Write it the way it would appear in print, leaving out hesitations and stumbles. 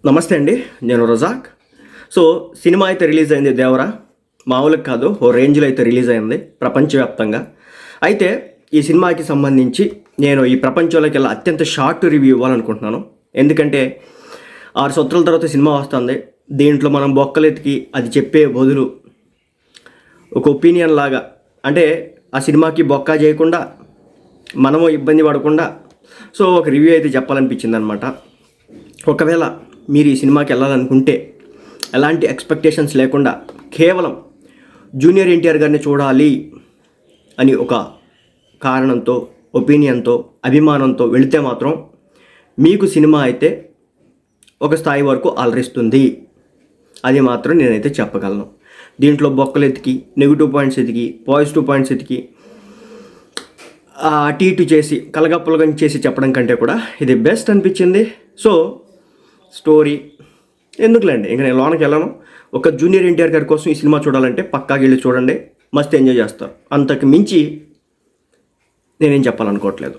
నమస్తే అండి, నేను రజాక్. సో సినిమా అయితే రిలీజ్ అయింది దేవరా. మామూలుగా కాదు, ఓ రేంజ్లో అయితే రిలీజ్ అయింది ప్రపంచవ్యాప్తంగా. అయితే ఈ సినిమాకి సంబంధించి నేను ఈ ప్రపంచంలోకి వెళ్ళి అత్యంత షార్ట్ రివ్యూ ఇవ్వాలనుకుంటున్నాను. ఎందుకంటే 6 సంవత్సరాల తర్వాత సినిమా వస్తుంది. దీంట్లో మనం బొక్కలెతికి అది చెప్పే బదులు ఒక ఒపీనియన్ లాగా, అంటే ఆ సినిమాకి బొక్క చేయకుండా మనము ఇబ్బంది పడకుండా సో ఒక రివ్యూ అయితే చెప్పాలనిపించింది అనమాట. ఒకవేళ మీరు ఈ సినిమాకి వెళ్ళాలనుకుంటే ఎలాంటి ఎక్స్పెక్టేషన్స్ లేకుండా కేవలం జూనియర్ ఎన్టీఆర్ గారిని చూడాలి అని ఒక కారణంతో, ఒపీనియన్తో, అభిమానంతో వెళితే మాత్రం మీకు సినిమా అయితే ఒక స్థాయి వరకు అలరిస్తుంది. అది మాత్రం నేనైతే చెప్పగలను. దీంట్లో బొక్కలు ఎతికి, నెగిటివ్ పాయింట్స్ ఎతికి, పాజిటివ్ పాయింట్స్ ఎతికి అటు ఇటు చేసి కలగప్పులగం చేసి చెప్పడం కంటే కూడా ఇది బెస్ట్ అనిపించింది. సో స్టోరీ ఎందుకులేండి, ఇంకా నేను లోనకి వెళ్ళను. ఒక జూనియర్ ఎన్టీఆర్ గారి కోసం ఈ సినిమా చూడాలంటే పక్కాకి వెళ్ళి చూడండి, మస్తు ఎంజాయ్ చేస్తారు. అంతకు మించి నేనేం చెప్పాలనుకోవట్లేదు.